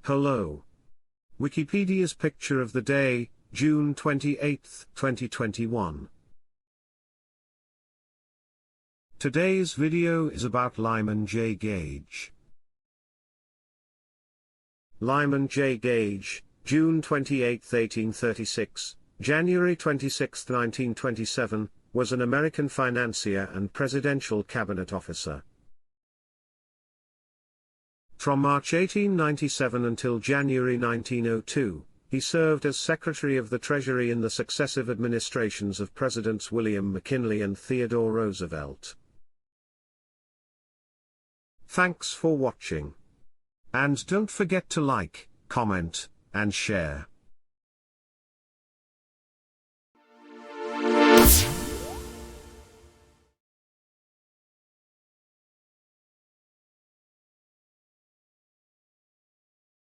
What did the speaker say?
Hello. Wikipedia's picture of the day, June 28, 2021. Today's video is about Lyman J. Gage. Lyman J. Gage, June 28, 1836, January 26, 1927, was an American financier and presidential cabinet officer. From March 1897 until January 1902, he served as Secretary of the Treasury in the successive administrations of Presidents William McKinley and Theodore Roosevelt. Thanks for watching. And don't forget to like, comment, and share.